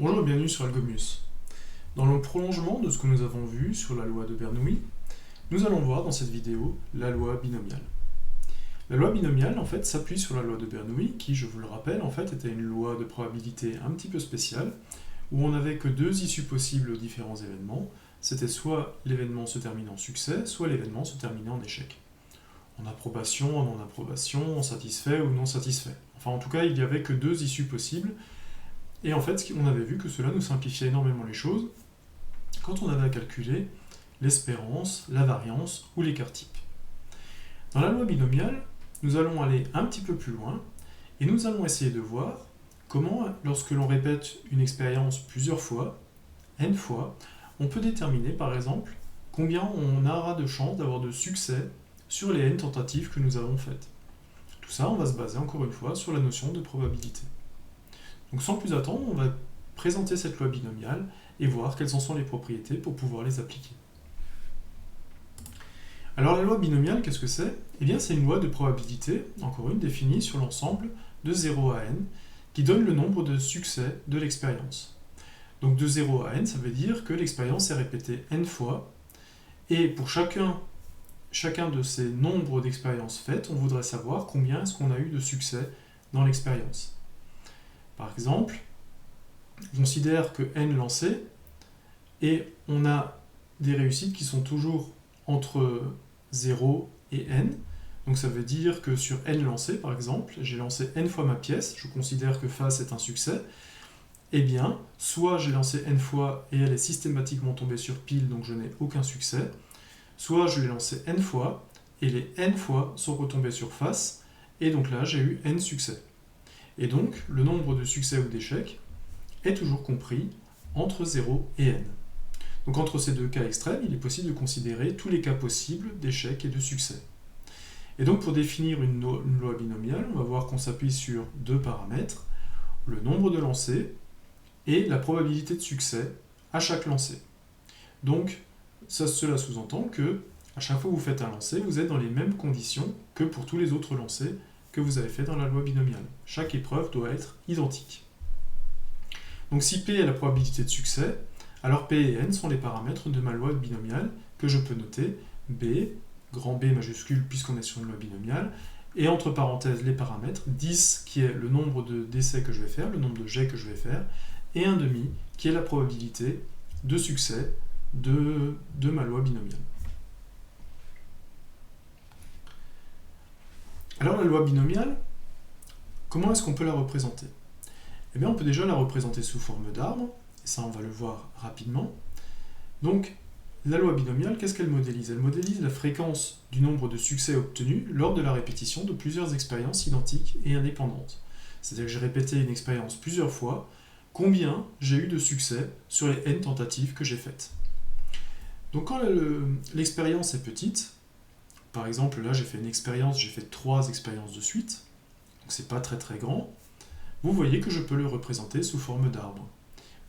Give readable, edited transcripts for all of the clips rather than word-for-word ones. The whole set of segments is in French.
Bonjour et bienvenue sur Algomus. Dans le prolongement de ce que nous avons vu sur la loi de Bernoulli, nous allons voir dans cette vidéo la loi binomiale. La loi binomiale, en fait, s'appuie sur la loi de Bernoulli, qui, je vous le rappelle, en fait, était une loi de probabilité un petit peu spéciale, où on n'avait que deux issues possibles aux différents événements. C'était soit l'événement se termine en succès, soit l'événement se terminait en échec. En approbation, en non-approbation, en satisfait ou non satisfait. Enfin, en tout cas, il n'y avait que deux issues possibles. Et en fait, on avait vu que cela nous simplifiait énormément les choses quand on avait à calculer l'espérance, la variance ou l'écart type. Dans la loi binomiale, nous allons aller un petit peu plus loin et nous allons essayer de voir comment, lorsque l'on répète une expérience plusieurs fois, n fois, on peut déterminer par exemple combien on aura de chances d'avoir de succès sur les n tentatives que nous avons faites. Tout ça, on va se baser encore une fois sur la notion de probabilité. Donc sans plus attendre, on va présenter cette loi binomiale et voir quelles en sont les propriétés pour pouvoir les appliquer. Alors la loi binomiale, qu'est-ce que c'est ? Eh bien c'est une loi de probabilité, encore une, définie sur l'ensemble de 0 à n, qui donne le nombre de succès de l'expérience. Donc de 0 à n, ça veut dire que l'expérience est répétée n fois, et pour chacun de ces nombres d'expériences faites, on voudrait savoir combien est-ce qu'on a eu de succès dans l'expérience. Par exemple, on considère que n lancés, et on a des réussites qui sont toujours entre 0 et n. Donc ça veut dire que sur n lancés, par exemple, j'ai lancé n fois ma pièce, je considère que face est un succès, eh bien, soit j'ai lancé n fois et elle est systématiquement tombée sur pile, donc je n'ai aucun succès, soit je l'ai lancé n fois et les n fois sont retombés sur face, et donc là j'ai eu n succès. Et donc, le nombre de succès ou d'échecs est toujours compris entre 0 et n. Donc entre ces deux cas extrêmes, il est possible de considérer tous les cas possibles d'échecs et de succès. Et donc pour définir une loi binomiale, on va voir qu'on s'appuie sur deux paramètres, le nombre de lancers et la probabilité de succès à chaque lancer. Donc cela sous-entend que à chaque fois que vous faites un lancer, vous êtes dans les mêmes conditions que pour tous les autres lancers que vous avez fait dans la loi binomiale. Chaque épreuve doit être identique. Donc si P est la probabilité de succès, alors P et N sont les paramètres de ma loi binomiale que je peux noter B, grand B majuscule puisqu'on est sur une loi binomiale, et entre parenthèses les paramètres, 10 qui est le nombre d'essais que je vais faire, le nombre de jets que je vais faire, et 1,5 qui est la probabilité de succès de ma loi binomiale. Alors la loi binomiale, comment est-ce qu'on peut la représenter ? Eh bien on peut déjà la représenter sous forme d'arbre, et ça on va le voir rapidement. Donc la loi binomiale, qu'est-ce qu'elle modélise ? Elle modélise la fréquence du nombre de succès obtenus lors de la répétition de plusieurs expériences identiques et indépendantes. C'est-à-dire que j'ai répété une expérience plusieurs fois, combien j'ai eu de succès sur les n tentatives que j'ai faites. Donc quand l'expérience est petite, par exemple là j'ai fait une expérience, j'ai fait 3 expériences de suite, donc c'est pas très très grand, vous voyez que je peux le représenter sous forme d'arbre.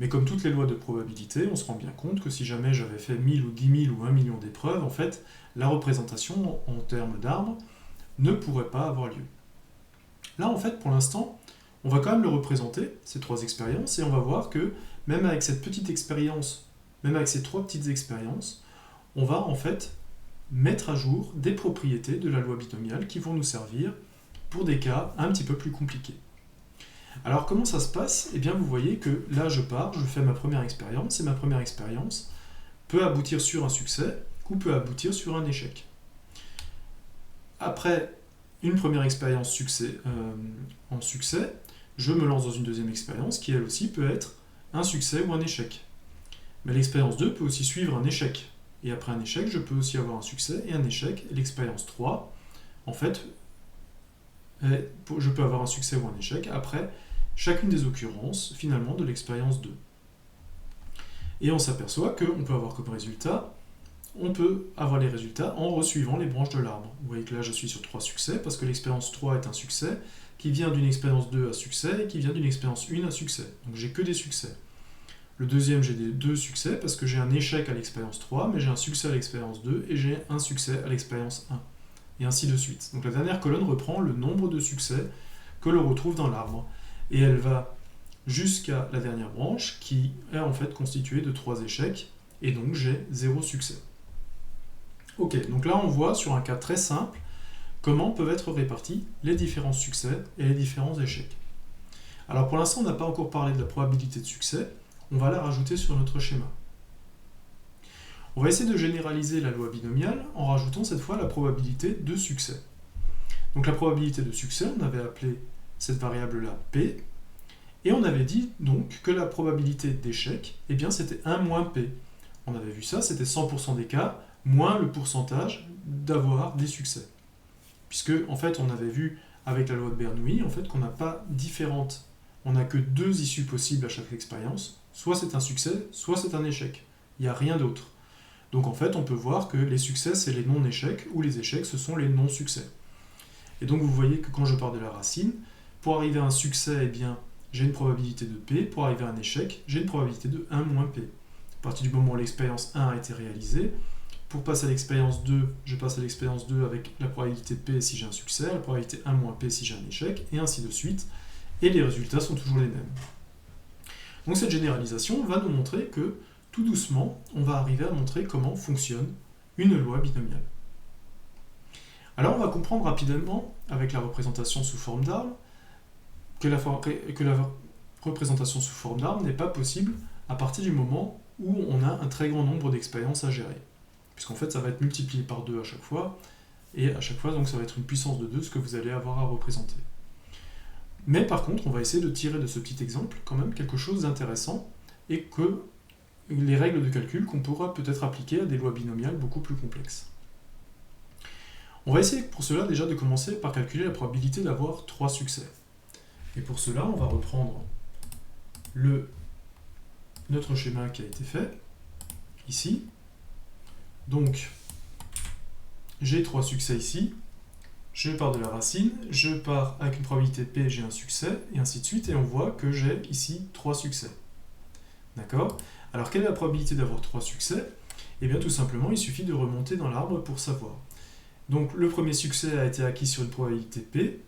Mais comme toutes les lois de probabilité, on se rend bien compte que si jamais j'avais fait 1000 ou 10 000 ou 1 million d'épreuves, en fait, la représentation en termes d'arbre ne pourrait pas avoir lieu. Là, en fait, pour l'instant, on va quand même le représenter, ces 3 expériences, et on va voir que même avec cette petite expérience, même avec ces 3 petites expériences, on va en fait mettre à jour des propriétés de la loi binomiale qui vont nous servir pour des cas un petit peu plus compliqués. Alors comment ça se passe ? Eh bien vous voyez que là je pars, je fais ma première expérience, et ma première expérience peut aboutir sur un succès ou peut aboutir sur un échec. Après une première expérience en succès, je me lance dans une deuxième expérience qui elle aussi peut être un succès ou un échec. Mais l'expérience 2 peut aussi suivre un échec. Et après un échec, je peux aussi avoir un succès et un échec. Et l'expérience 3, en fait, je peux avoir un succès ou un échec après chacune des occurrences, finalement, de l'expérience 2. Et on s'aperçoit qu'on peut avoir comme résultat, on peut avoir les résultats en resuivant les branches de l'arbre. Vous voyez que là, je suis sur 3 succès, parce que l'expérience 3 est un succès, qui vient d'une expérience 2 à succès, et qui vient d'une expérience 1 à succès. Donc j'ai que des succès. Le deuxième, j'ai 2 succès, parce que j'ai un échec à l'expérience 3, mais j'ai un succès à l'expérience 2, et j'ai un succès à l'expérience 1. Et ainsi de suite. Donc la dernière colonne reprend le nombre de succès que l'on retrouve dans l'arbre. Et elle va jusqu'à la dernière branche qui est en fait constituée de 3 échecs, et donc j'ai 0 succès. Ok, donc là on voit sur un cas très simple comment peuvent être répartis les différents succès et les différents échecs. Alors pour l'instant on n'a pas encore parlé de la probabilité de succès, on va la rajouter sur notre schéma. On va essayer de généraliser la loi binomiale en rajoutant cette fois la probabilité de succès. Donc la probabilité de succès, on avait appelé cette variable-là P, et on avait dit donc que la probabilité d'échec, eh bien c'était 1 moins P. On avait vu ça, c'était 100% des cas, moins le pourcentage d'avoir des succès. Puisque, en fait, on avait vu avec la loi de Bernoulli, en fait, qu'on n'a pas différentes, on n'a que 2 issues possibles à chaque expérience, soit c'est un succès, soit c'est un échec. Il n'y a rien d'autre. Donc en fait, on peut voir que les succès, c'est les non-échecs, ou les échecs, ce sont les non-succès. Et donc vous voyez que quand je pars de la racine, pour arriver à un succès, eh bien, j'ai une probabilité de P, pour arriver à un échec, j'ai une probabilité de 1 moins P. À partir du moment où l'expérience 1 a été réalisée, pour passer à l'expérience 2, je passe à l'expérience 2 avec la probabilité de P si j'ai un succès, la probabilité 1 moins P si j'ai un échec, et ainsi de suite, et les résultats sont toujours les mêmes. Donc cette généralisation va nous montrer que, tout doucement, on va arriver à montrer comment fonctionne une loi binomiale. Alors on va comprendre rapidement, avec la représentation sous forme d'arbre, que la représentation sous forme d'arbre n'est pas possible à partir du moment où on a un très grand nombre d'expériences à gérer. Puisqu'en fait ça va être multiplié par 2 à chaque fois, et à chaque fois donc ça va être une puissance de 2 ce que vous allez avoir à représenter. Mais par contre on va essayer de tirer de ce petit exemple quand même quelque chose d'intéressant, et que les règles de calcul qu'on pourra peut-être appliquer à des lois binomiales beaucoup plus complexes. On va essayer pour cela déjà de commencer par calculer la probabilité d'avoir 3 succès. Et pour cela, on va reprendre notre schéma qui a été fait, ici. Donc, j'ai 3 succès ici, je pars de la racine, je pars avec une probabilité de P, j'ai un succès, et ainsi de suite, et on voit que j'ai ici 3 succès. D'accord ? Alors, quelle est la probabilité d'avoir 3 succès ? Eh bien, tout simplement, il suffit de remonter dans l'arbre pour savoir. Donc, le premier succès a été acquis sur une probabilité P,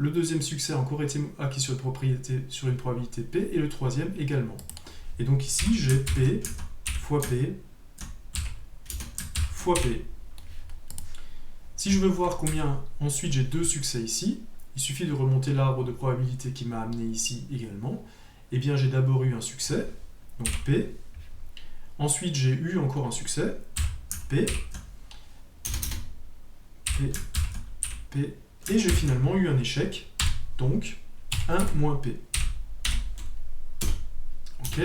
le deuxième succès a encore été acquis sur une probabilité P, et le troisième également. Et donc ici, j'ai P fois P fois P. Si je veux voir combien ensuite j'ai 2 succès ici, il suffit de remonter l'arbre de probabilité qui m'a amené ici également. Eh bien, j'ai d'abord eu un succès, donc P. Ensuite, j'ai eu encore un succès, P. P. P. Et j'ai finalement eu un échec, donc 1 moins P. Ok.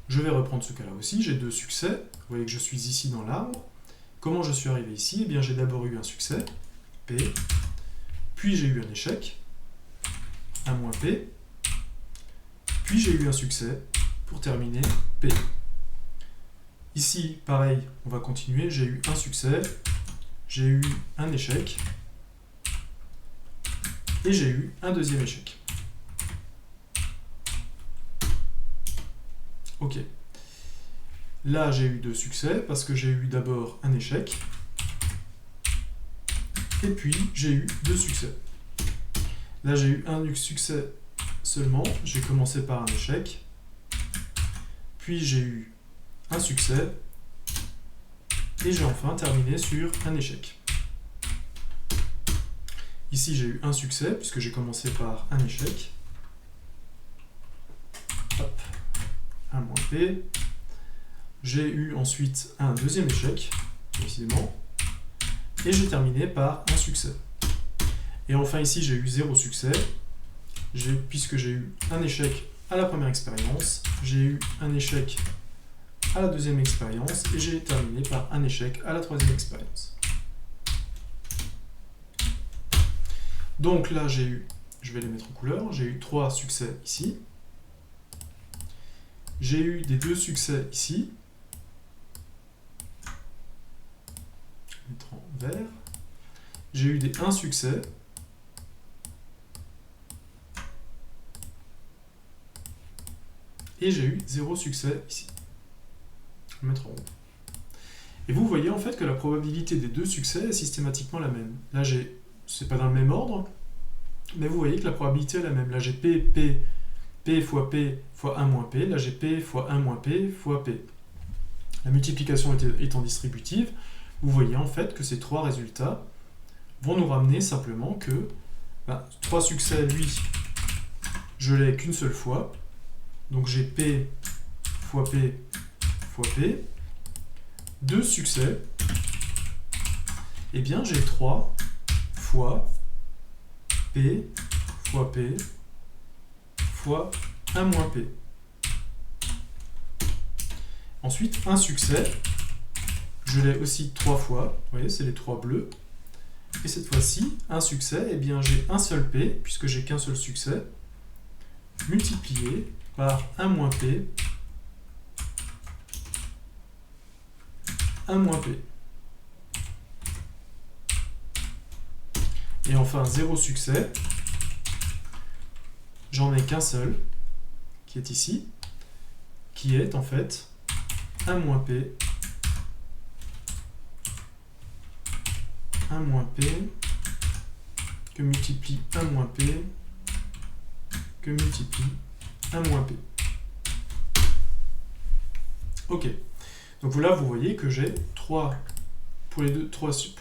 Je vais reprendre ce cas-là aussi, j'ai 2 succès. Vous voyez que je suis ici dans l'arbre. Comment je suis arrivé ici ? Eh bien, j'ai d'abord eu un succès, P, puis j'ai eu un échec, 1 moins P, puis j'ai eu un succès, pour terminer, P. Ici, pareil, on va continuer, j'ai eu un succès, j'ai eu un échec, et j'ai eu un deuxième échec. Ok. Là, j'ai eu 2 succès parce que j'ai eu d'abord un échec, et puis j'ai eu 2 succès. Là, j'ai eu un succès seulement, j'ai commencé par un échec, puis j'ai eu un succès, et j'ai enfin terminé sur un échec. Ici, j'ai eu un succès, puisque j'ai commencé par un échec. Hop, 1 moins P. J'ai eu ensuite un deuxième échec, décidément. Et j'ai terminé par un succès. Et enfin, ici, j'ai eu 0 succès, puisque j'ai eu un échec à la première expérience, j'ai eu un échec à la deuxième expérience, et j'ai terminé par un échec à la troisième expérience. Donc là, j'ai eu, je vais les mettre en couleur, j'ai eu 3 succès ici. J'ai eu des 2 succès ici. Je vais mettre en vert. J'ai eu des 1 succès. Et j'ai eu 0 succès ici. Je vais mettre en rouge. Et vous voyez en fait que la probabilité des 2 succès est systématiquement la même. Là, c'est pas dans le même ordre, mais vous voyez que la probabilité est la même. Là, j'ai P P fois 1 moins P, là j'ai P fois 1 moins P fois P. La multiplication étant distributive, vous voyez en fait que ces trois résultats vont nous ramener simplement que 3 succès, lui, je l'ai qu'une seule fois. Donc j'ai P fois P fois P. 2 succès, eh bien j'ai 3 fois P fois P fois 1 moins P. Ensuite, un succès, je l'ai aussi 3 fois, vous voyez, c'est les 3 bleus. Et cette fois-ci, un succès, eh bien j'ai un seul P, puisque j'ai qu'un seul succès, multiplié par 1 moins P, 1 moins P. Et enfin, 0 succès, j'en ai qu'un seul, qui est ici, qui est en fait 1 moins P, 1 moins P, que multiplie 1 moins P, que multiplie 1 moins P. Ok. Donc là, vous voyez que j'ai 3, pour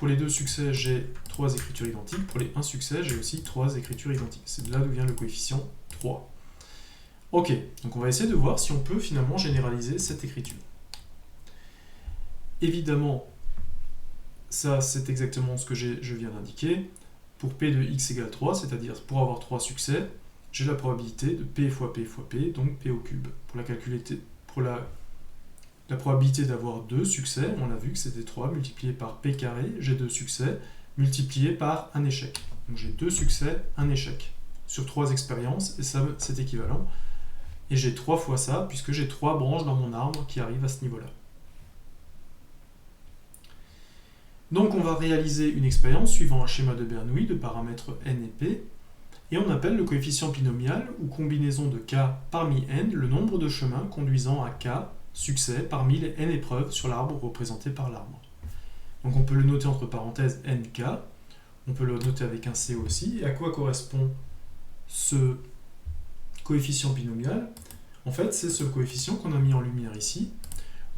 les deux succès, j'ai 3 écritures identiques. Pour les 1 succès, j'ai aussi 3 écritures identiques. C'est de là d'où vient le coefficient 3. Ok, donc on va essayer de voir si on peut finalement généraliser cette écriture. Évidemment, ça c'est exactement ce que je viens d'indiquer. Pour P de x égale 3, c'est-à-dire pour avoir 3 succès, j'ai la probabilité de P fois P fois P, donc P au cube. Pour la probabilité d'avoir 2 succès, on a vu que c'était 3 multiplié par P carré, j'ai 2 succès, multiplié par un échec. Donc j'ai 2 succès, un échec, sur 3 expériences, et ça c'est équivalent. Et j'ai 3 fois ça, puisque j'ai 3 branches dans mon arbre qui arrivent à ce niveau-là. Donc on va réaliser une expérience suivant un schéma de Bernoulli de paramètres n et p, et on appelle le coefficient binomial, ou combinaison de k parmi n, le nombre de chemins conduisant à k succès parmi les n épreuves sur l'arbre représenté par l'arbre. Donc on peut le noter entre parenthèses nk, on peut le noter avec un c aussi. Et à quoi correspond ce coefficient binomial? En fait, c'est ce coefficient qu'on a mis en lumière ici.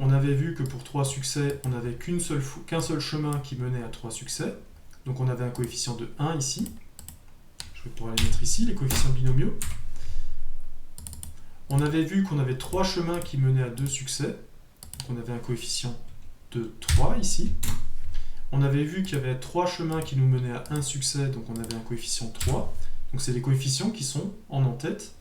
On avait vu que pour 3 succès, on n'avait qu'un seul chemin qui menait à 3 succès. Donc on avait un coefficient de 1 ici. Je vais pouvoir les mettre ici, les coefficients binomiaux. On avait vu qu'on avait 3 chemins qui menaient à 2 succès. Donc on avait un coefficient de 3 ici. On avait vu qu'il y avait 3 chemins qui nous menaient à 1 succès, donc on avait un coefficient 3. Donc c'est les coefficients qui sont en en-tête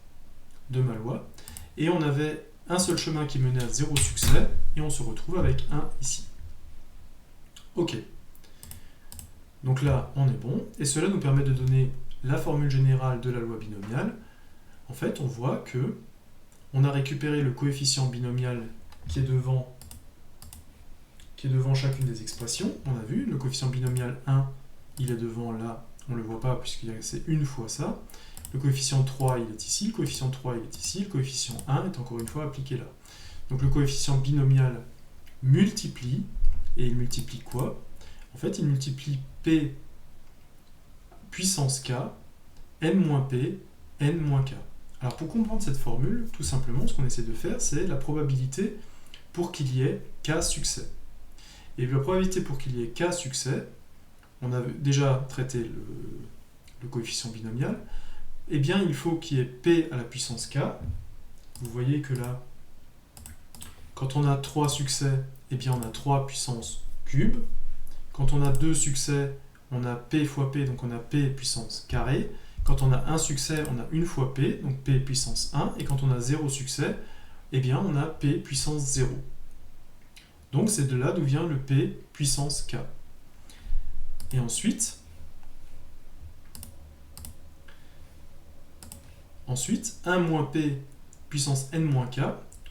de ma loi. Et on avait un seul chemin qui menait à 0 succès, et on se retrouve avec 1 ici. Ok. Donc là, on est bon. Et cela nous permet de donner la formule générale de la loi binomiale. En fait, on voit que on a récupéré le coefficient binomial qui est devant chacune des expressions. On a vu, le coefficient binomial 1, il est devant là, on ne le voit pas puisque c'est une fois ça. Le coefficient 3, il est ici, le coefficient 3, il est ici, le coefficient 1 est encore une fois appliqué là. Donc le coefficient binomial multiplie, et il multiplie quoi? En fait, il multiplie P puissance K, n-P, n-K. Alors pour comprendre cette formule, tout simplement, ce qu'on essaie de faire, c'est la probabilité pour qu'il y ait K succès. Et la probabilité pour qu'il y ait K succès, on a déjà traité le coefficient binomial, eh bien il faut qu'il y ait P à la puissance K. Vous voyez que là, quand on a 3 succès, eh bien on a 3 puissance cube. Quand on a 2 succès, on a P fois P, donc on a P puissance carré. Quand on a un succès, on a une fois P, donc P puissance 1. Et quand on a 0 succès, eh bien on a P puissance 0. Donc c'est de là d'où vient le P puissance K. Et ensuite, 1 moins P puissance n moins K,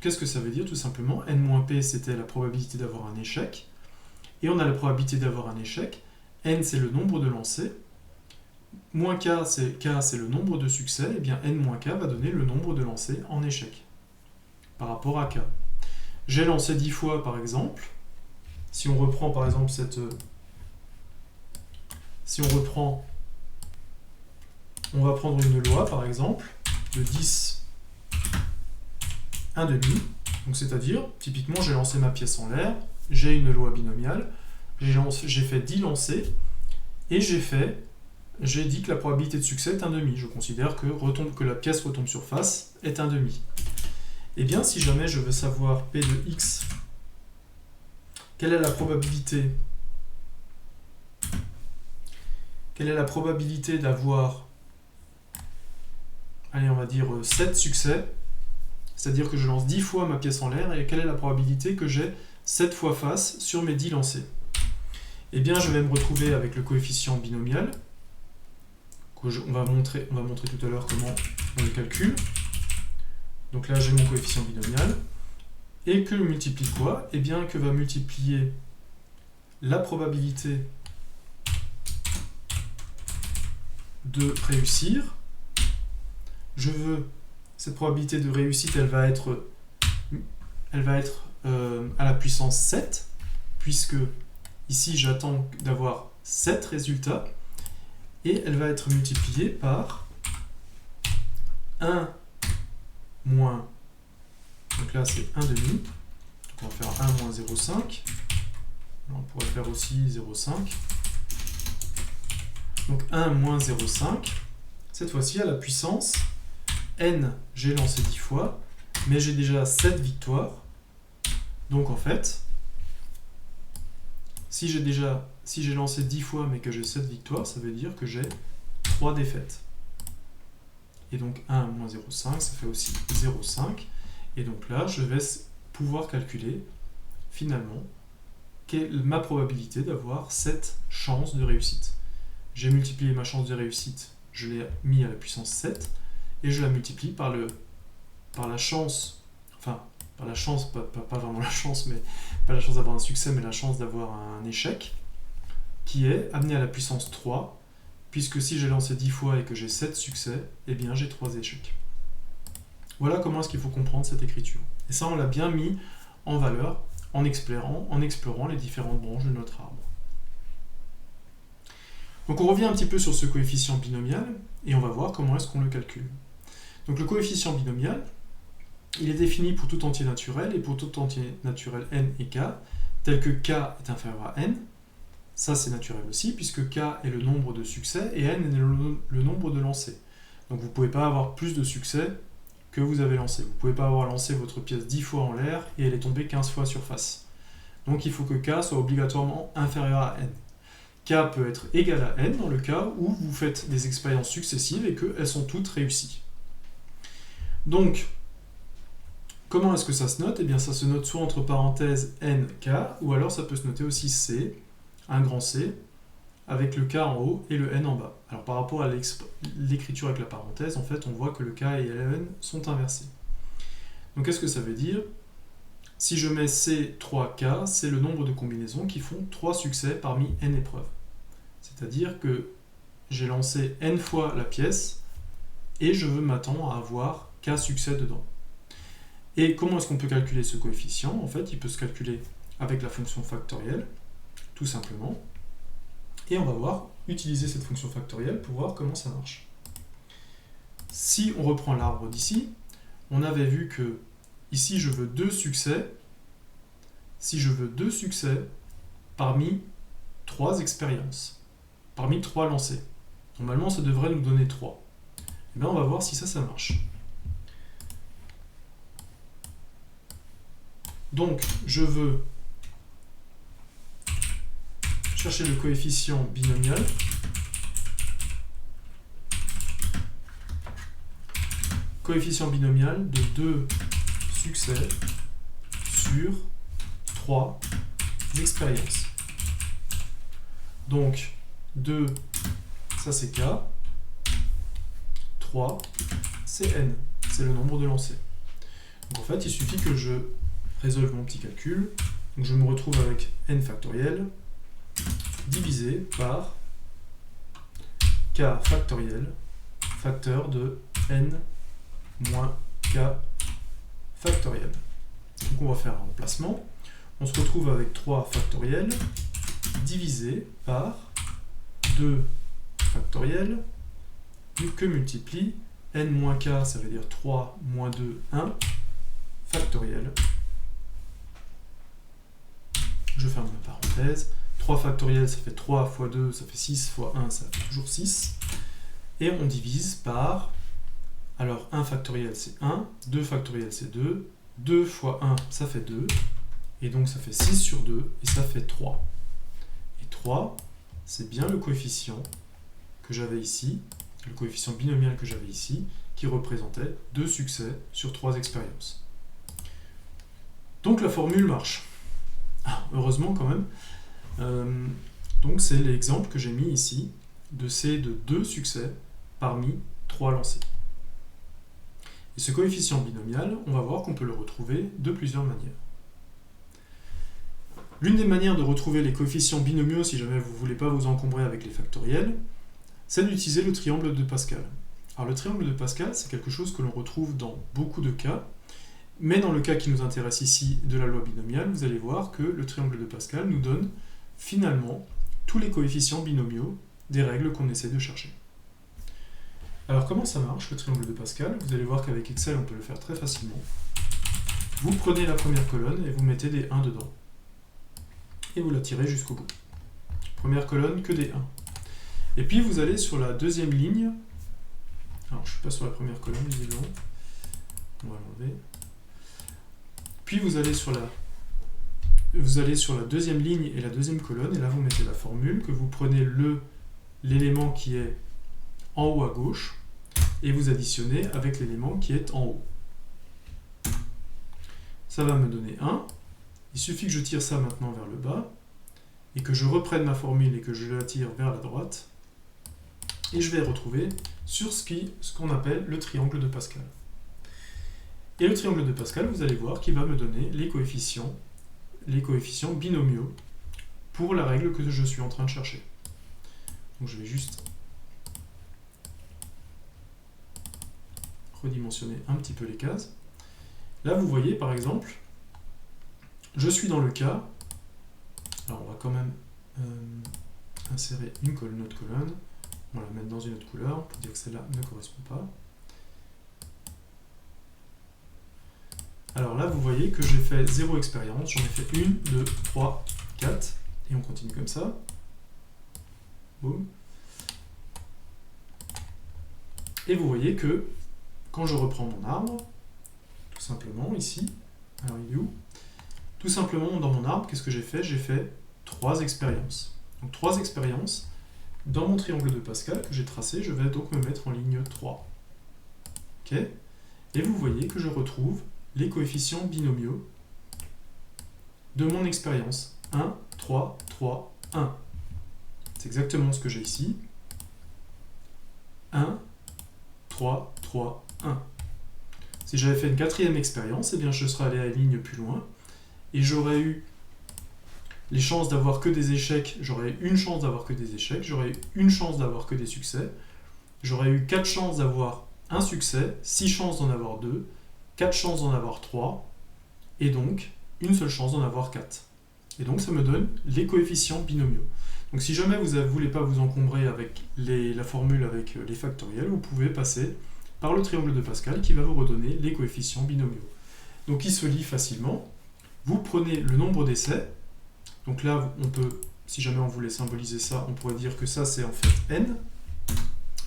qu'est-ce que ça veut dire tout simplement? N moins P, c'était la probabilité d'avoir un échec. Et on a la probabilité d'avoir un échec. N, c'est le nombre de lancers. Moins K, c'est le nombre de succès. Et bien N moins K va donner le nombre de lancers en échec par rapport à K. J'ai lancé 10 fois, par exemple. Si on reprend, par exemple, on va prendre une loi, par exemple, de 10 1 demi. Donc c'est-à-dire, typiquement, j'ai lancé ma pièce en l'air, j'ai une loi binomiale, j'ai fait 10 lancers, et j'ai dit que la probabilité de succès est 1 demi. Je considère que la pièce retombe sur face est 1 demi. Et bien, si jamais je veux savoir P de X, quelle est la probabilité d'avoir, allez, on va dire 7 succès, c'est-à-dire que je lance 10 fois ma pièce en l'air, et quelle est la probabilité que j'ai 7 fois face sur mes 10 lancers? Eh bien, je vais me retrouver avec le coefficient binomial, on va montrer tout à l'heure comment on le calcule. Donc là, j'ai mon coefficient binomial, et que multiplie quoi? Eh bien, que va multiplier la probabilité de réussir. Cette probabilité de réussite, elle va être à la puissance 7, puisque ici j'attends d'avoir 7 résultats, et elle va être multipliée par 1 moins, donc là c'est 1 demi, donc on va faire 1 moins 0,5, on pourrait faire aussi 0,5, donc 1 moins 0,5, cette fois-ci à la puissance n, j'ai lancé 10 fois, mais j'ai déjà 7 victoires. Donc en fait, si j'ai lancé 10 fois mais que j'ai 7 victoires, ça veut dire que j'ai 3 défaites. Et donc 1 moins 0,5, ça fait aussi 0,5. Et donc là, je vais pouvoir calculer finalement ma probabilité d'avoir 7 chances de réussite. J'ai multiplié ma chance de réussite, je l'ai mis à la puissance 7, et je la multiplie par la chance, enfin, par la chance, pas vraiment la chance, mais pas la chance d'avoir un succès, mais la chance d'avoir un échec, qui est amené à la puissance 3, puisque si j'ai lancé 10 fois et que j'ai 7 succès, eh bien j'ai 3 échecs. Voilà comment est-ce qu'il faut comprendre cette écriture. Et ça, on l'a bien mis en valeur en explorant les différentes branches de notre arbre. Donc on revient un petit peu sur ce coefficient binomial, et on va voir comment est-ce qu'on le calcule. Donc le coefficient binomial, il est défini pour tout entier naturel et pour tout entier naturel n et k, tel que k est inférieur à n. Ça c'est naturel aussi, puisque k est le nombre de succès et n est le nombre de lancers. Donc vous ne pouvez pas avoir plus de succès que vous avez lancé. Vous ne pouvez pas avoir lancé votre pièce 10 fois en l'air et elle est tombée 15 fois sur face. Donc il faut que k soit obligatoirement inférieur à n. K peut être égal à n dans le cas où vous faites des expériences successives et qu'elles sont toutes réussies. Donc, comment est-ce que ça se note? Eh bien, ça se note soit entre parenthèses n, k, ou alors ça peut se noter aussi c, un grand C, avec le k en haut et le n en bas. Alors, par rapport à l'écriture avec la parenthèse, en fait, on voit que le k et le n sont inversés. Donc, qu'est-ce que ça veut dire? Si je mets c, 3k, c'est le nombre de combinaisons qui font 3 succès parmi n épreuves. C'est-à-dire que j'ai lancé n fois la pièce et je veux m'attendre à avoir k succès dedans. Et comment est-ce qu'on peut calculer ce coefficient? En fait, il peut se calculer avec la fonction factorielle, tout simplement. Et on va utiliser cette fonction factorielle pour voir comment ça marche. Si on reprend l'arbre d'ici, on avait vu que ici je veux 2 succès. Si je veux 2 succès parmi 3 expériences, parmi 3 lancers. Normalement, ça devrait nous donner 3. Et bien, on va voir si ça marche. Donc, je veux chercher le coefficient binomial. Coefficient binomial de 2 succès sur 3 expériences. Donc, 2, ça c'est K. 3, c'est N. C'est le nombre de lancers. Donc en fait, il suffit que je résolve mon petit calcul. Donc je me retrouve avec N factoriel divisé par K factoriel, facteur de N moins K factoriel. Donc on va faire un remplacement. On se retrouve avec 3 factoriel divisé par 2 factoriel que multiplie n moins k, ça veut dire 3 moins 2, 1, factoriel. Je ferme ma parenthèse. 3 factoriel, ça fait 3 fois 2, ça fait 6 fois 1, ça fait toujours 6. Et on divise par... Alors 1 factoriel c'est 1, 2 factoriel c'est 2, 2 fois 1 ça fait 2, et donc ça fait 6 sur 2, et ça fait 3. Et 3, c'est bien le coefficient que j'avais ici, le coefficient binomial que j'avais ici, qui représentait 2 succès sur 3 expériences. Donc la formule marche. Ah, heureusement quand même. Donc c'est l'exemple que j'ai mis ici de ces 2 succès parmi 3 lancés. Et ce coefficient binomial, on va voir qu'on peut le retrouver de plusieurs manières. L'une des manières de retrouver les coefficients binomiaux, si jamais vous ne voulez pas vous encombrer avec les factoriels, c'est d'utiliser le triangle de Pascal. Alors le triangle de Pascal, c'est quelque chose que l'on retrouve dans beaucoup de cas, mais dans le cas qui nous intéresse ici de la loi binomiale, vous allez voir que le triangle de Pascal nous donne finalement tous les coefficients binomiaux des règles qu'on essaie de chercher. Alors comment ça marche le triangle de Pascal? Vous allez voir qu'avec Excel on peut le faire très facilement. Vous prenez la première colonne et vous mettez des 1 dedans. Et vous la tirez jusqu'au bout. Première colonne, que des 1. Et puis vous allez sur la deuxième ligne. Alors je ne suis pas sur la première colonne, visiblement. On va l'enlever. Puis vous allez sur la deuxième ligne et la deuxième colonne, et là vous mettez la formule, que vous prenez l'élément qui est en haut à gauche, et vous additionnez avec l'élément qui est en haut. Ça va me donner 1. Il suffit que je tire ça maintenant vers le bas, et que je reprenne ma formule et que je la tire vers la droite, et je vais retrouver sur ce qu'on appelle le triangle de Pascal. Et le triangle de Pascal, vous allez voir qu'il va me donner les coefficients binomiaux pour la règle que je suis en train de chercher. Donc je vais juste redimensionner un petit peu les cases. Là, vous voyez, par exemple, je suis dans le cas, alors on va quand même insérer une autre colonne, on va la mettre dans une autre couleur, pour dire que celle-là ne correspond pas. Alors là, vous voyez que j'ai fait 0 expérience, j'en ai fait 1, 2, 3, 4, et on continue comme ça. Boum. Et vous voyez que quand je reprends mon arbre, tout simplement ici, alors il est où? Tout simplement dans mon arbre, qu'est-ce que j'ai fait? J'ai fait 3 expériences. Donc 3 expériences, dans mon triangle de Pascal que j'ai tracé, je vais donc me mettre en ligne 3. Ok? Et vous voyez que je retrouve les coefficients binomiaux de mon expérience. 1, 3, 3, 1. C'est exactement ce que j'ai ici. 1, 3, 3, 1. Si j'avais fait une 4e expérience, eh bien je serais allé à la ligne plus loin, et j'aurais eu les chances d'avoir que des échecs, j'aurais eu une chance d'avoir que des échecs, j'aurais eu une chance d'avoir que des succès, j'aurais eu 4 chances d'avoir un succès, 6 chances d'en avoir 2, 4 chances d'en avoir 3, et donc une seule chance d'en avoir 4. Et donc ça me donne les coefficients binomiaux. Donc si jamais vous ne voulez pas vous encombrer avec la formule avec les factoriels, vous pouvez passer par le triangle de Pascal qui va vous redonner les coefficients binomiaux. Donc il se lit facilement. Vous prenez le nombre d'essais. Donc là, on peut, si jamais on voulait symboliser ça, on pourrait dire que ça c'est en fait n.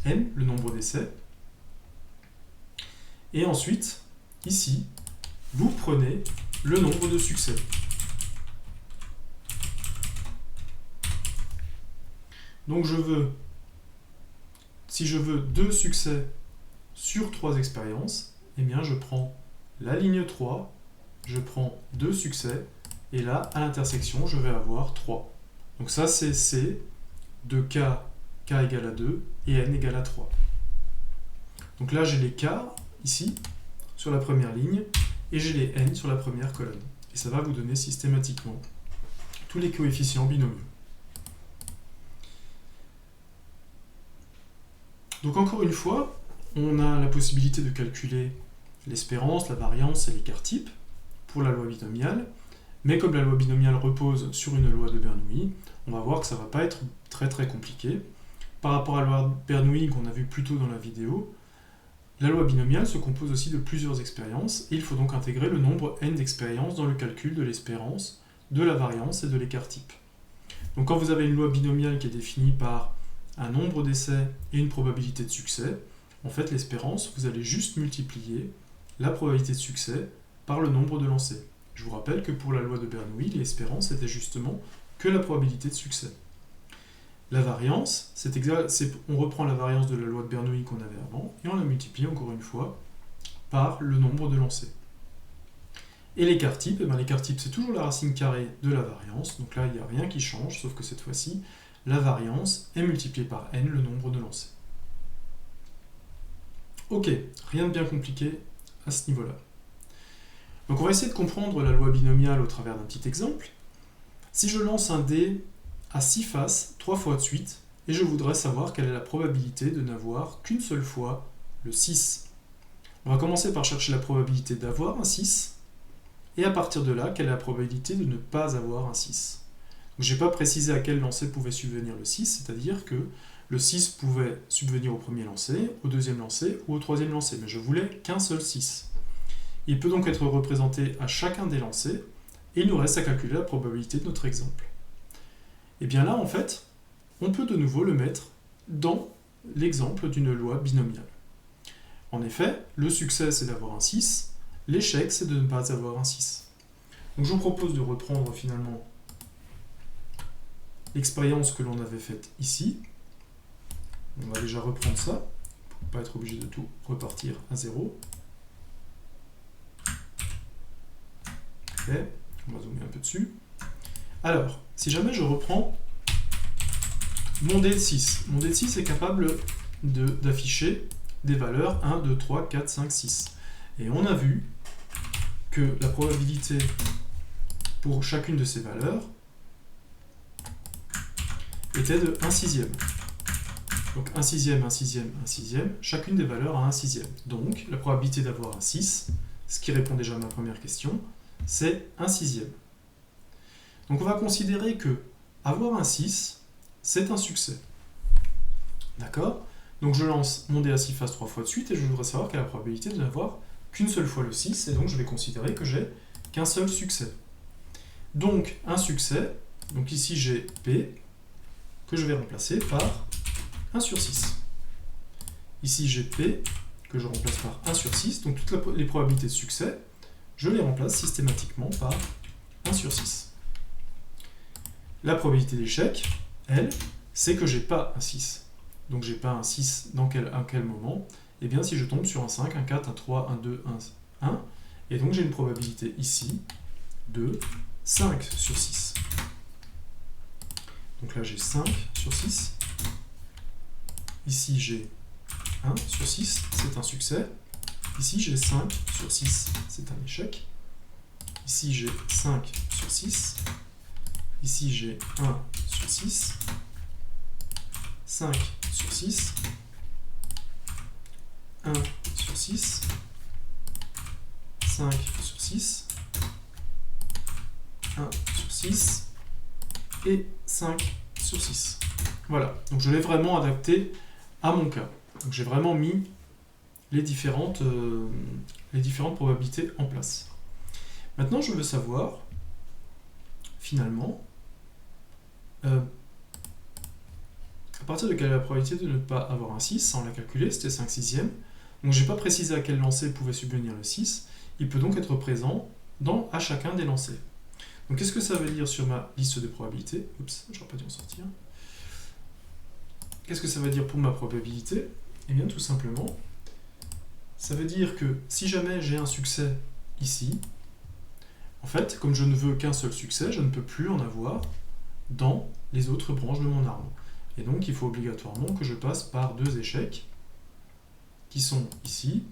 N, le nombre d'essais. Et ensuite, ici, vous prenez le nombre de succès. Donc si je veux 2 succès sur 3 expériences, eh bien je prends la ligne 3, je prends 2 succès, et là, à l'intersection, je vais avoir 3. Donc ça, c'est C de K égale à 2, et N égale à 3. Donc là, j'ai les K, ici, sur la première ligne, et j'ai les N sur la première colonne. Et ça va vous donner systématiquement tous les coefficients binomiaux. Donc encore une fois, on a la possibilité de calculer l'espérance, la variance et l'écart type pour la loi binomiale, mais comme la loi binomiale repose sur une loi de Bernoulli, on va voir que ça ne va pas être très compliqué. Par rapport à la loi de Bernoulli qu'on a vu plus tôt dans la vidéo, La loi binomiale se compose aussi de plusieurs expériences, et il faut donc intégrer le nombre n d'expériences dans le calcul de l'espérance, de la variance et de l'écart type. Donc quand vous avez une loi binomiale qui est définie par un nombre d'essais et une probabilité de succès, en fait l'espérance, vous allez juste multiplier la probabilité de succès par le nombre de lancers. Je vous rappelle que pour la loi de Bernoulli, l'espérance était justement que la probabilité de succès. La variance, on reprend la variance de la loi de Bernoulli qu'on avait avant, et on la multiplie encore une fois par le nombre de lancers. Et l'écart type, l'écart type c'est toujours la racine carrée de la variance, donc là il n'y a rien qui change, sauf que cette fois-ci, la variance est multipliée par n, le nombre de lancers. Ok, rien de bien compliqué à ce niveau-là. Donc on va essayer de comprendre la loi binomiale au travers d'un petit exemple. Si je lance un dé à 6 faces, 3 fois de suite, et je voudrais savoir quelle est la probabilité de n'avoir qu'une seule fois le 6. On va commencer par chercher la probabilité d'avoir un 6, et à partir de là, quelle est la probabilité de ne pas avoir un 6. Je n'ai pas précisé à quel lancer pouvait subvenir le 6, c'est-à-dire que le 6 pouvait subvenir au premier lancer, au deuxième lancer ou au troisième lancer, mais je voulais qu'un seul 6. Il peut donc être représenté à chacun des lancers, et il nous reste à calculer la probabilité de notre exemple. Et bien là, en fait, on peut de nouveau le mettre dans l'exemple d'une loi binomiale. En effet, le succès, c'est d'avoir un 6, l'échec, c'est de ne pas avoir un 6. Donc je vous propose de reprendre finalement l'expérience que l'on avait faite ici. On va déjà reprendre ça, pour ne pas être obligé de tout repartir à 0. Ok, on va zoomer un peu dessus. Alors, si jamais je reprends mon dé de 6, mon dé de 6 est capable d'afficher des valeurs 1, 2, 3, 4, 5, 6. Et on a vu que la probabilité pour chacune de ces valeurs était de 1 sixième. Donc 1 sixième, 1 sixième, 1 sixième, chacune des valeurs a 1 sixième. Donc la probabilité d'avoir un 6, ce qui répond déjà à ma première question, c'est 1 sixième. Donc on va considérer que avoir un 6, c'est un succès. D'accord? Donc je lance mon dé à 6 faces 3 fois de suite et je voudrais savoir quelle est la probabilité de n'avoir qu'une seule fois le 6, et donc je vais considérer que j'ai qu'un seul succès. Donc un succès, donc ici j'ai P, que je vais remplacer par 1 sur 6. Ici j'ai P, que je remplace par 1 sur 6, donc toutes les probabilités de succès, je les remplace systématiquement par 1 sur 6. La probabilité d'échec, elle, c'est que j'ai pas un 6. Donc j'ai pas un 6 dans quel moment? Eh bien si je tombe sur un 5, un 4, un 3, un 2, un 1, et donc j'ai une probabilité ici de 5 sur 6. Donc là j'ai 5 sur 6. Ici j'ai 1 sur 6, c'est un succès. Ici j'ai 5 sur 6, c'est un échec. Ici j'ai 5 sur 6. Ici j'ai 1 sur 6. 5 sur 6. 1 sur 6. 5 sur 6. 1 sur 6. Et 5 sur 6. Voilà, donc je l'ai vraiment adapté à mon cas. Donc j'ai vraiment mis les différentes probabilités en place. Maintenant, je veux savoir, finalement, à partir de quelle est la probabilité de ne pas avoir un 6, sans la calculer, c'était 5 sixièmes. Donc je n'ai pas précisé à quel lancer pouvait subvenir le 6. Il peut donc être présent à chacun des lancers. Donc qu'est-ce que ça veut dire sur ma liste de probabilités? Oups, j'aurais pas dû en sortir. Qu'est-ce que ça veut dire pour ma probabilité? Eh bien tout simplement, ça veut dire que si jamais j'ai un succès ici, en fait, comme je ne veux qu'un seul succès, je ne peux plus en avoir dans les autres branches de mon arbre. Et donc il faut obligatoirement que je passe par deux échecs qui sont ici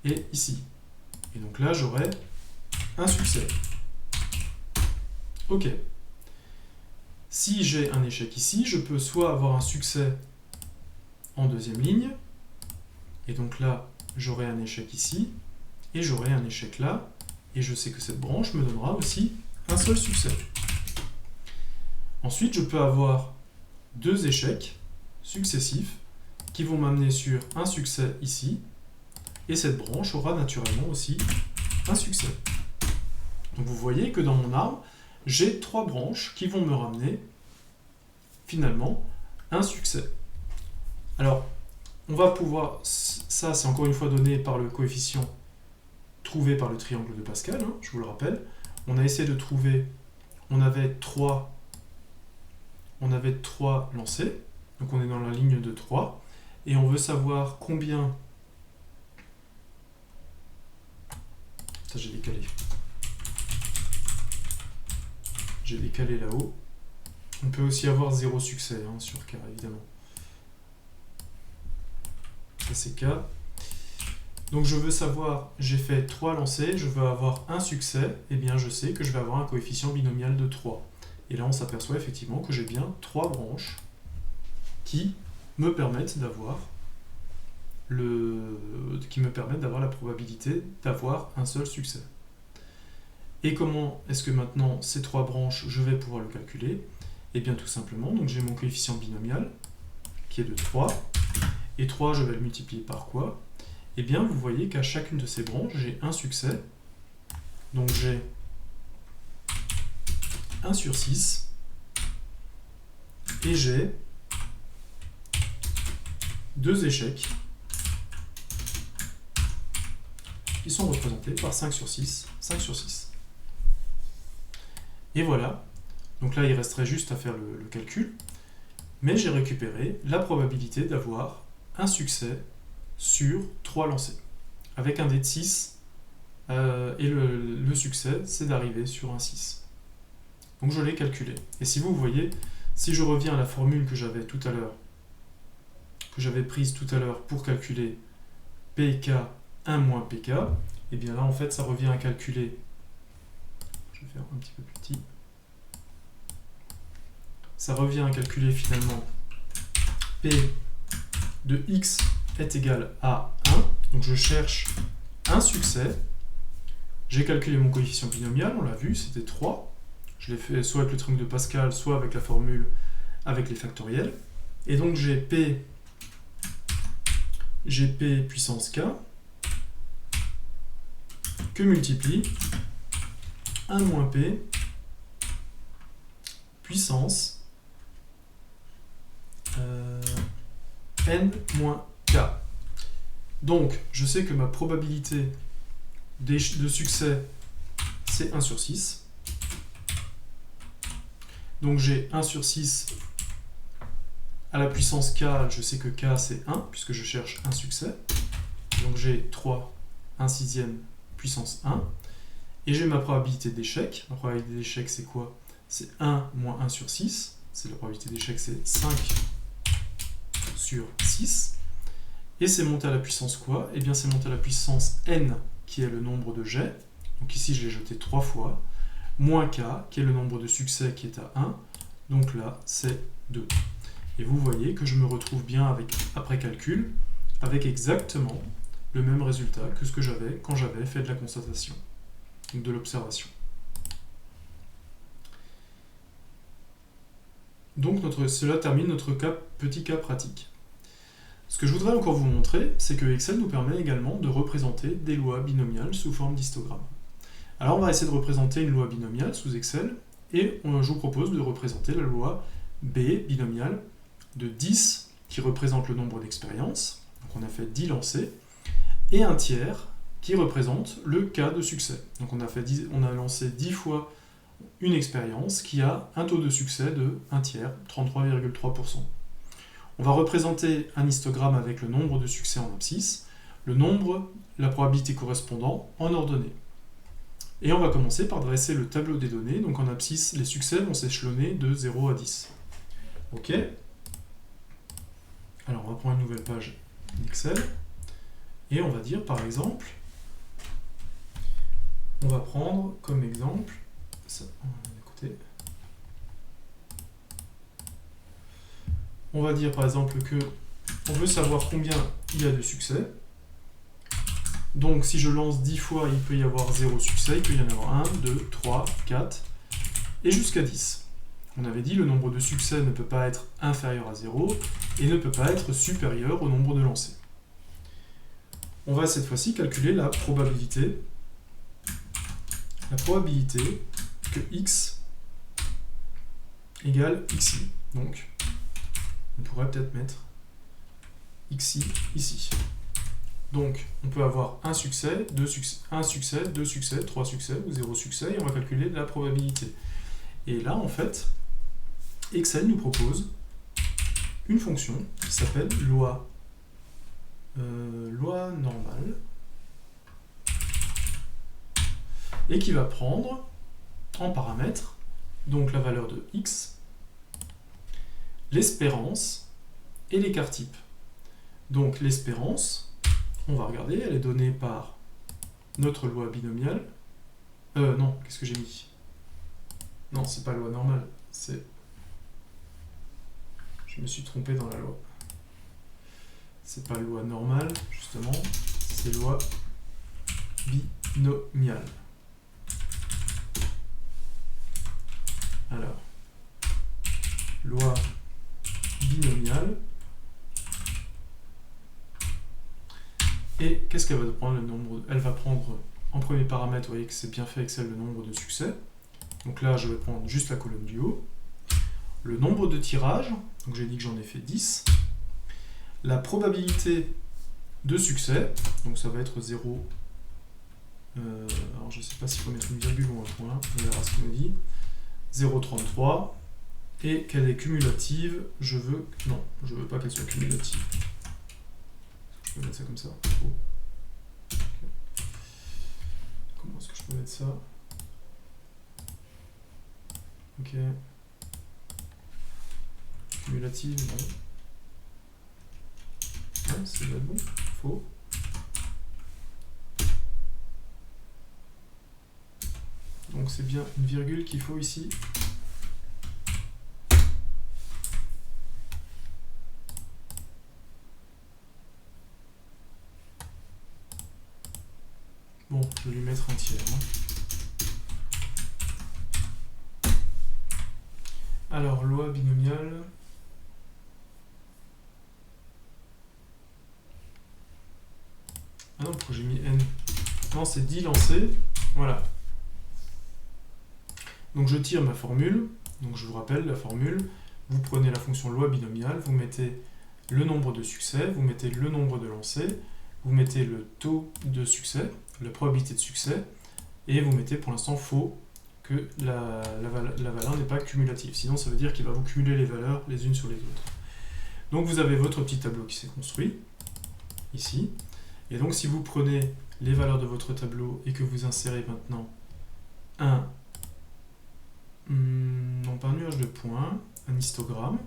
et ici. Et donc là j'aurai un succès. Ok. Si j'ai un échec ici, je peux soit avoir un succès en deuxième ligne, et donc là j'aurai un échec ici, et j'aurai un échec là, et je sais que cette branche me donnera aussi un seul succès. Ensuite, je peux avoir deux échecs successifs qui vont m'amener sur un succès ici et cette branche aura naturellement aussi un succès. Donc vous voyez que dans mon arbre, j'ai 3 branches qui vont me ramener finalement un succès. Alors, on va pouvoir, ça c'est encore une fois donné par le coefficient trouvé par le triangle de Pascal, hein, je vous le rappelle. On a essayé de trouver, on avait 3 lancés, donc on est dans la ligne de 3, et on veut savoir combien... Ça j'ai décalé. J'ai décalé là-haut. On peut aussi avoir 0 succès hein, sur K, évidemment. Ça c'est K. Donc je veux savoir, j'ai fait 3 lancers, je veux avoir un succès, et bien je sais que je vais avoir un coefficient binomial de 3. Et là on s'aperçoit effectivement que j'ai bien 3 branches qui me permettent d'avoir la probabilité d'avoir un seul succès. Et comment est-ce que maintenant ces 3 branches, je vais pouvoir le calculer? Et bien tout simplement, donc j'ai mon coefficient binomial qui est de 3, et 3 je vais le multiplier par quoi? Et bien vous voyez qu'à chacune de ces branches, j'ai un succès, donc j'ai 1 sur 6, et j'ai 2 échecs qui sont représentés par 5 sur 6, 5 sur 6. Et voilà, donc là il resterait juste à faire le calcul, mais j'ai récupéré la probabilité d'avoir un succès sur 3 lancers, avec un dé de 6, et le succès c'est d'arriver sur un 6. Donc je l'ai calculé. Et si vous voyez, si je reviens à la formule que j'avais tout à l'heure, que j'avais prise tout à l'heure pour calculer PK 1 moins PK, et bien là en fait ça revient à calculer, je vais faire un petit peu plus petit, ça revient à calculer finalement P de X est égal à 1, donc je cherche un succès, j'ai calculé mon coefficient binomial, on l'a vu, c'était 3, je l'ai fait soit avec le triangle de Pascal, soit avec la formule avec les factoriels, et donc j'ai P puissance K, que multiplie 1 moins P puissance N moins K. Donc, je sais que ma probabilité de succès, c'est 1 sur 6. Donc, j'ai 1 sur 6 à la puissance K, je sais que K, c'est 1, puisque je cherche un succès. Donc, j'ai 3, 1 sixième, puissance 1. Et j'ai ma probabilité d'échec. Ma probabilité d'échec, c'est quoi? C'est 1 moins 1 sur 6. C'est la probabilité d'échec, c'est 5 sur 6. Et c'est monté à la puissance quoi? Eh bien, c'est monté à la puissance n, qui est le nombre de jets. Donc ici, je l'ai jeté 3 fois. Moins k, qui est le nombre de succès qui est à 1. Donc là, c'est 2. Et vous voyez que je me retrouve bien après calcul, avec exactement le même résultat que ce que j'avais quand j'avais fait de la constatation, donc de l'observation. Donc cela termine notre petit cas pratique. Ce que je voudrais encore vous montrer, c'est que Excel nous permet également de représenter des lois binomiales sous forme d'histogramme. Alors on va essayer de représenter une loi binomiale sous Excel, et je vous propose de représenter la loi B binomiale de 10, qui représente le nombre d'expériences, donc on a fait 10 lancers, et un tiers qui représente le cas de succès. Donc on a lancé 10 fois une expérience qui a un taux de succès de 1 tiers, 33,3%. On va représenter un histogramme avec le nombre de succès en abscisse, la probabilité correspondant en ordonnée. Et on va commencer par dresser le tableau des données. Donc en abscisse, les succès vont s'échelonner de 0 à 10. Ok. Alors on va prendre une nouvelle page d'Excel. Et on va dire par exemple, on va prendre comme exemple, ça, écoutez, on va dire par exemple que on veut savoir combien il y a de succès. Donc si je lance 10 fois, il peut y avoir 0 succès, il peut y en avoir 1, 2, 3, 4, et jusqu'à 10. On avait dit le nombre de succès ne peut pas être inférieur à 0 et ne peut pas être supérieur au nombre de lancers. on va cette fois-ci calculer la probabilité que x égale xi. Donc, on pourrait peut-être mettre xi ici. Donc, on peut avoir un succès, deux succès, trois succès ou 0 succès, et on va calculer la probabilité. Et là, en fait, Excel nous propose une fonction qui s'appelle loi normale, et qui va prendre en paramètre donc la valeur de x, l'espérance et l'écart type. Donc l'espérance, on va regarder, elle est donnée par notre loi binomiale. Non, qu'est-ce que j'ai mis? Non, c'est pas loi normale, c'est... Je me suis trompé dans la loi. C'est pas loi normale, justement, c'est loi binomiale. Alors, loi binomiale. Et qu'est-ce qu'elle va prendre? Elle va prendre en premier paramètre, vous voyez que c'est bien fait Excel, le nombre de succès. Donc là, je vais prendre juste la colonne du haut. Le nombre de tirages, donc j'ai dit que j'en ai fait 10. La probabilité de succès, donc ça va être 0. Alors je ne sais pas s'il faut mettre une virgule ou un point, on verra ce qu'il me dit. 0,33. Et qu'elle est cumulative, non, je veux pas qu'elle soit cumulative. Je peux mettre ça comme ça. Oh. Okay. Comment est-ce que je peux mettre ça? Ok. Cumulative, non. Ah, c'est bon, faux. Donc c'est bien une virgule qu'il faut ici. Bon, je vais lui mettre un tiers. Alors, loi binomiale. Ah non, pourquoi j'ai mis n? Non, c'est 10 lancés. Voilà. Donc je tire ma formule. Donc je vous rappelle la formule. Vous prenez la fonction loi binomiale, vous mettez le nombre de succès, vous mettez le nombre de lancers, vous mettez le taux de succès, la probabilité de succès, et vous mettez pour l'instant faux, que la valeur n'est pas cumulative. Sinon, ça veut dire qu'il va vous cumuler les valeurs les unes sur les autres. Donc vous avez votre petit tableau qui s'est construit, ici. Et donc si vous prenez les valeurs de votre tableau et que vous insérez maintenant non pas un nuage de points, un histogramme.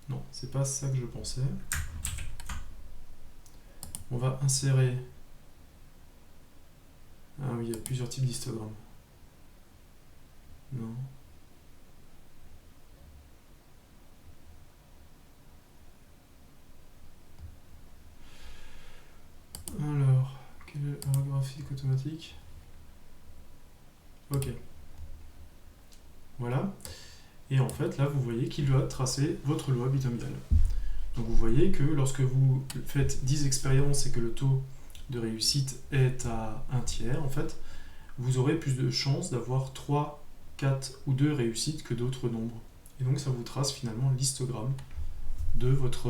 Non, c'est pas ça que je pensais. On va insérer... Ah oui, il y a plusieurs types d'histogrammes. Non. Alors, quel est un graphique automatique? Ok. Voilà. Et en fait, là, vous voyez qu'il doit tracer votre loi binomiale. Donc vous voyez que lorsque vous faites 10 expériences et que le taux de réussite est à 1 tiers, en fait, vous aurez plus de chances d'avoir 3, 4 ou 2 réussites que d'autres nombres. Et donc ça vous trace finalement l'histogramme de votre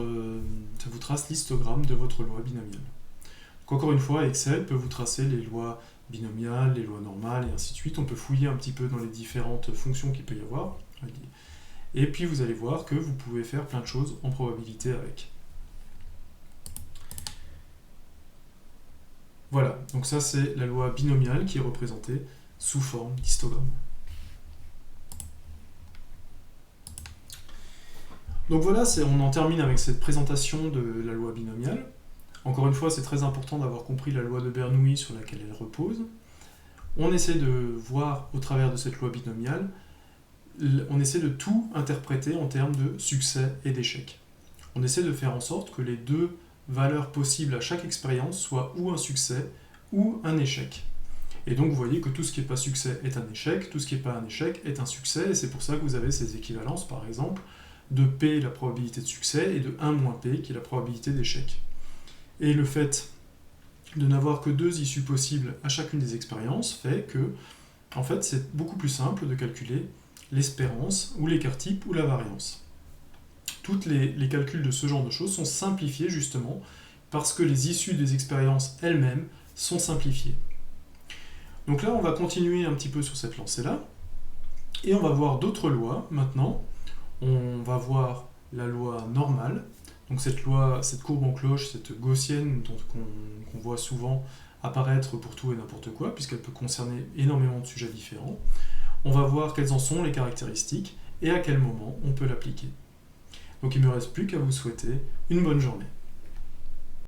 loi binomiale. Donc encore une fois, Excel peut vous tracer les lois binomiales, les lois normales et ainsi de suite. On peut fouiller un petit peu dans les différentes fonctions qu'il peut y avoir. Et puis vous allez voir que vous pouvez faire plein de choses en probabilité avec. Voilà, donc ça c'est la loi binomiale qui est représentée sous forme d'histogramme. Donc voilà, on en termine avec cette présentation de la loi binomiale. Encore une fois, c'est très important d'avoir compris la loi de Bernoulli sur laquelle elle repose. On essaie de voir au travers de cette loi binomiale, on essaie de tout interpréter en termes de succès et d'échec. On essaie de faire en sorte que les deux valeurs possibles à chaque expérience soient ou un succès ou un échec. Et donc vous voyez que tout ce qui n'est pas succès est un échec, tout ce qui n'est pas un échec est un succès, et c'est pour ça que vous avez ces équivalences, par exemple, de P, la probabilité de succès, et de 1 moins P, qui est la probabilité d'échec. Et le fait de n'avoir que 2 issues possibles à chacune des expériences fait que, en fait, c'est beaucoup plus simple de calculer l'espérance, ou l'écart type, ou la variance. Tous les calculs de ce genre de choses sont simplifiés justement parce que les issues des expériences elles-mêmes sont simplifiées. Donc là, on va continuer un petit peu sur cette lancée-là, et on va voir d'autres lois maintenant. On va voir la loi normale, donc cette loi, cette courbe en cloche, cette gaussienne qu'on voit souvent apparaître pour tout et n'importe quoi, puisqu'elle peut concerner énormément de sujets différents. On va voir quelles en sont les caractéristiques et à quel moment on peut l'appliquer. Donc il ne me reste plus qu'à vous souhaiter une bonne journée.